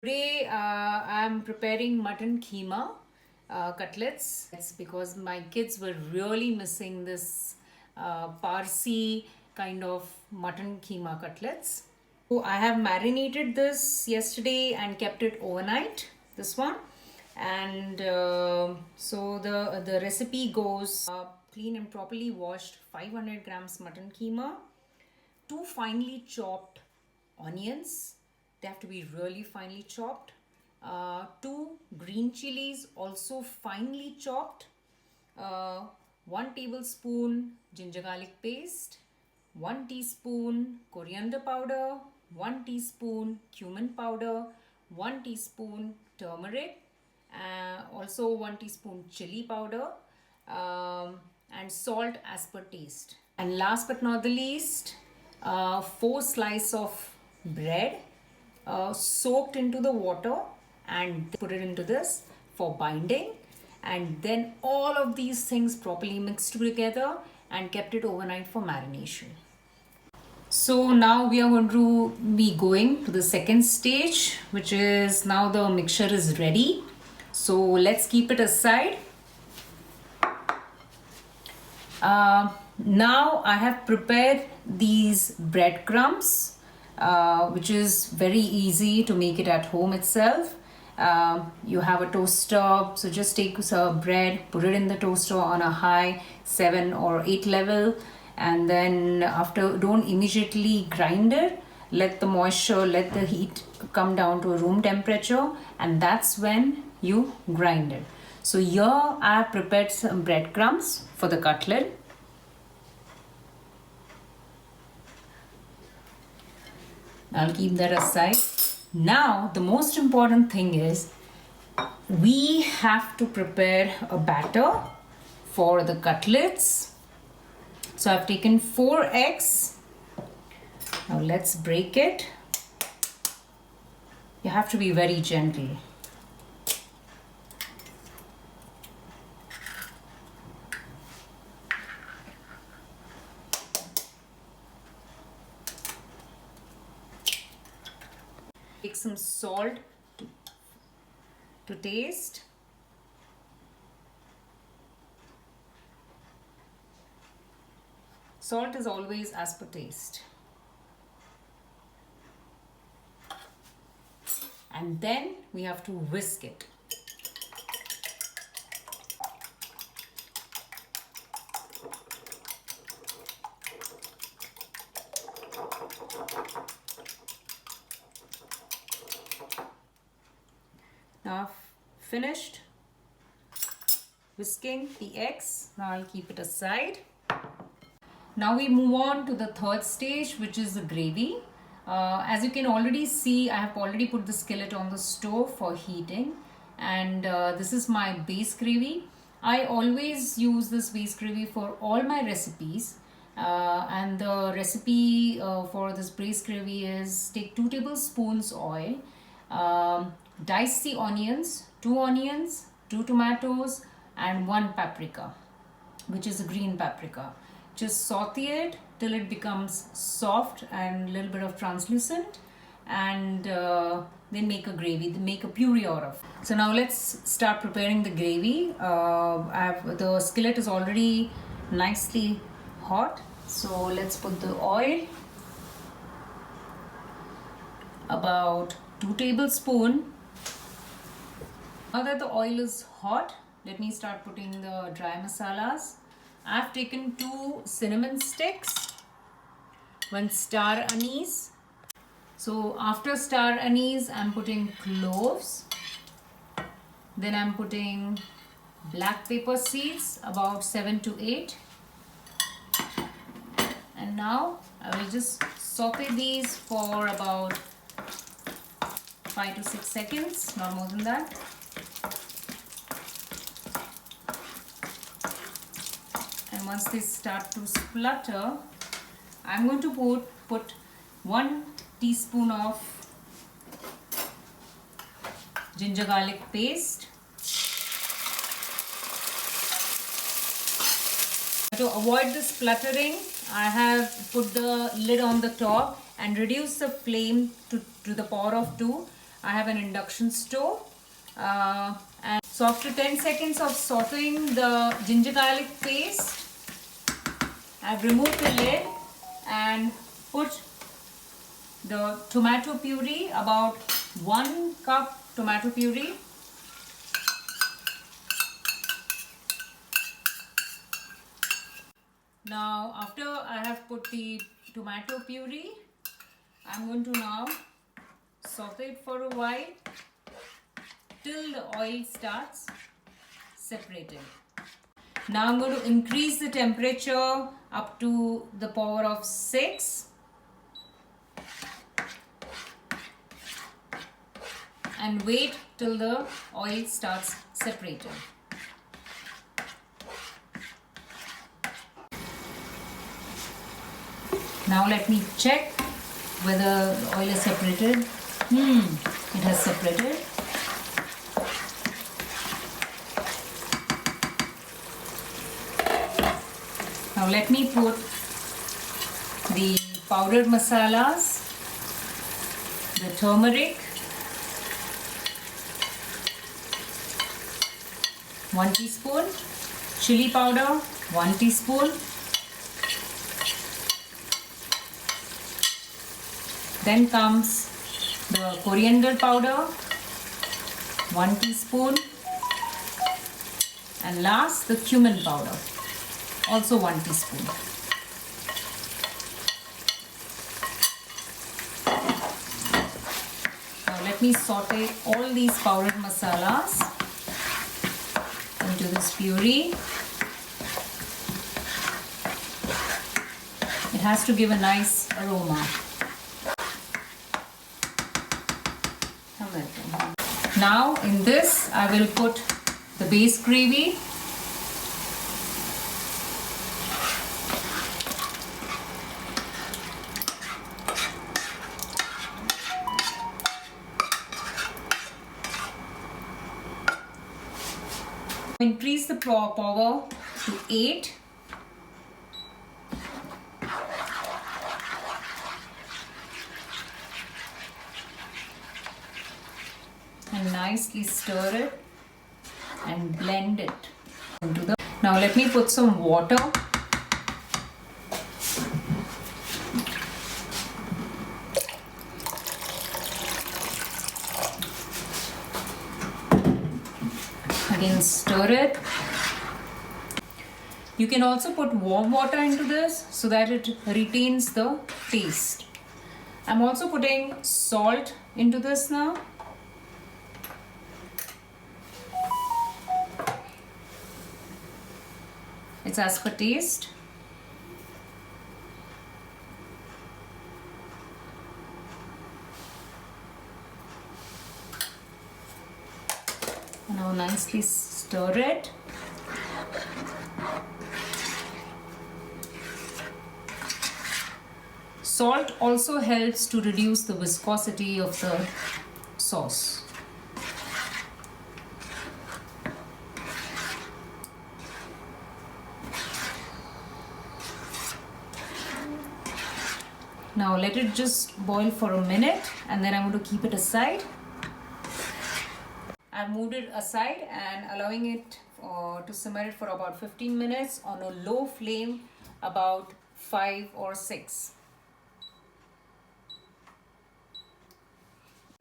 Today I'm preparing mutton kheema cutlets. It's because my kids were really missing this Parsi kind of mutton kheema cutlets. So I have marinated this yesterday and kept it overnight. This one, and so the recipe goes: clean and properly washed 500 grams mutton keema, two finely chopped onions, they have to be really finely chopped, two green chilies also finely chopped, uh, 1 tablespoon ginger garlic paste, 1 teaspoon coriander powder, 1 teaspoon cumin powder, 1 teaspoon turmeric, also 1 teaspoon chili powder, and salt as per taste. And last but not the least, 4 slices of bread soaked into the water and put it into this for binding, and then all of these things properly mixed together and kept it overnight for marination. So now we are going to be going to the second stage, which is now the mixture is ready. So let's keep it aside. Now I have prepared these breadcrumbs, which is very easy to make it at home itself. You have a toaster, so just take some bread, put it in the toaster on a high 7 or 8 level, and then after, don't immediately grind it. Let the moisture, let the heat come down to a room temperature, and that's when you grind it. So here I have prepared some breadcrumbs for the cutlet. I'll keep that aside. Now the most important thing is we have to prepare a batter for the cutlets. So I've taken 4 eggs. Now let's break it. You have to be very gentle. Take some salt to taste. Salt is always as per taste. And then we have to whisk it. Now I've finished whisking the eggs. Now I'll keep it aside. Now we move on to the third stage, which is the gravy. As you can already see, I have already put the skillet on the stove for heating, and this is my base gravy. I always use this base gravy for all my recipes, and the recipe for this base gravy is: take 2 tablespoons oil, dice the onions, 2 tomatoes, and 1 paprika, which is a green paprika. Just saute it till it becomes soft and a little bit of translucent, and then make a gravy, make a puree out of. So now let's start preparing the gravy. The skillet is already nicely hot, so let's put the oil, about 2 tablespoons. Now that the oil is hot, let me start putting the dry masalas. I've taken 2 cinnamon sticks, 1 star anise. So after star anise, I'm putting cloves. Then I'm putting black pepper seeds, about 7 to 8. And now I will just saute these for about 5 to 6 seconds, not more than that. And once they start to splutter, I'm going to put 1 teaspoon of ginger garlic paste. To avoid the spluttering, I have put the lid on the top and reduced the flame to the power of 2. I have an induction stove. And so after 10 seconds of sauteing the ginger garlic paste, I've removed the lid and put the tomato puree, about 1 cup tomato puree. Now after I have put the tomato puree, I'm going to now saute it for a while till the oil starts separating. Now I'm going to increase the temperature up to the power of 6 and wait till the oil starts separating. Now let me check whether the oil is separated. It has separated. Now let me put the powdered masalas, the turmeric, 1 teaspoon, chili powder, 1 teaspoon, then comes the coriander powder, 1 teaspoon, and last the cumin powder, also 1 teaspoon. Now let me saute all these powdered masalas into this puree. It has to give a nice aroma. Now in this I will put the base gravy. Increase the power to 8. And nicely stir it and blend it into the. Now let me put some water. Again stir it. You can also put warm water into this so that it retains the taste. I'm also putting salt into this now. It's as per taste. Now nicely stir it. Salt also helps to reduce the viscosity of the sauce. Now let it just boil for a minute and then I'm going to keep it aside. I've moved it aside and allowing it to simmer it for about 15 minutes on a low flame, about 5 or 6.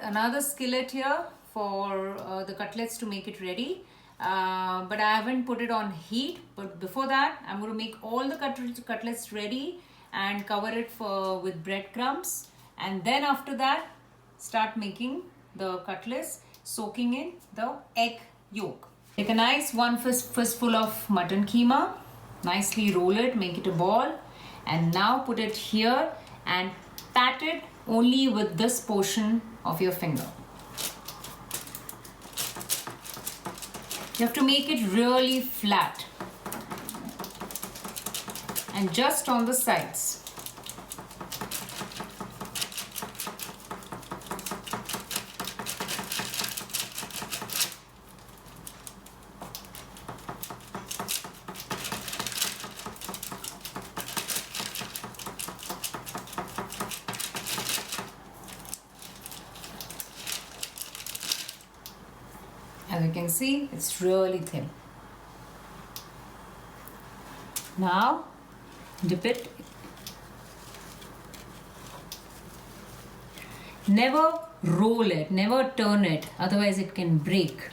Another skillet here for the cutlets to make it ready. But I haven't put it on heat. But before that, I'm going to make all the cutlets ready and cover it with breadcrumbs, and then after that start making the cutlets, soaking in the egg yolk. Take a nice 1 fistful of mutton keema, nicely roll it, make it a ball, and now put it here and pat it only with this portion of your finger. You have to make it really flat and just on the sides. As you can see, it's really thin. Now dip it. Never roll it, never turn it, otherwise it can break.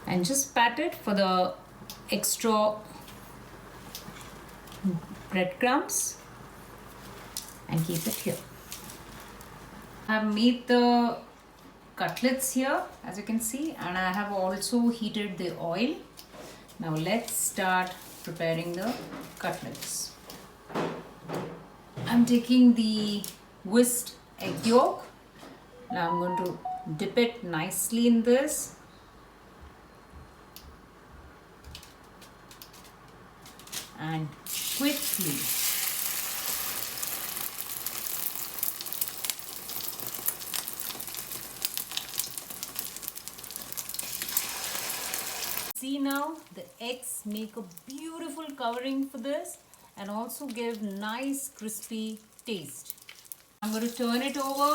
And just pat it for the extra breadcrumbs and keep it here. I have made the cutlets here, as you can see, and I have also heated the oil. Now let's start preparing the cutlets. I'm taking the whisked egg yolk. Now I'm going to dip it nicely in this. And quickly see, now the eggs make a beautiful covering for this and also give nice crispy taste. I'm going to turn it over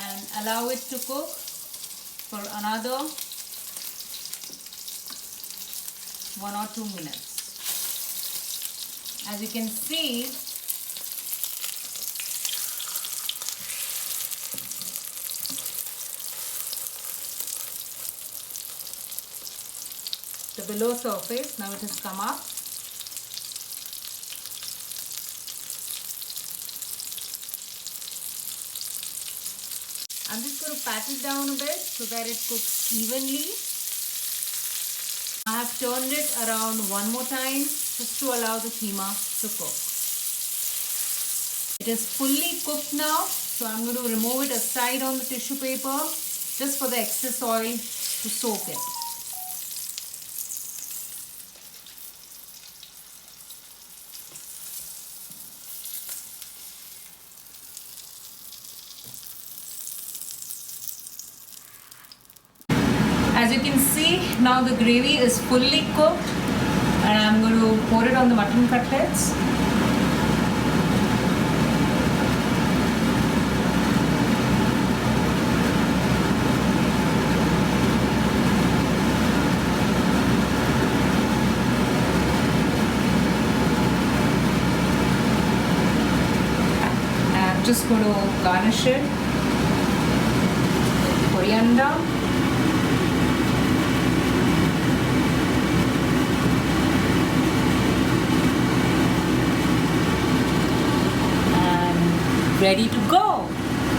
and allow it to cook for another 1 or 2 minutes. As you can see, the below surface, now it has come up. I'm just going to pat it down a bit so that it cooks evenly. I have turned it around one more time just to allow the keema to cook. It is fully cooked now, so I'm going to remove it aside on the tissue paper just for the excess oil to soak it. As you can see, now the gravy is fully cooked and I'm going to pour it on the mutton cutlets. And I'm just going to garnish it with coriander. Ready to go.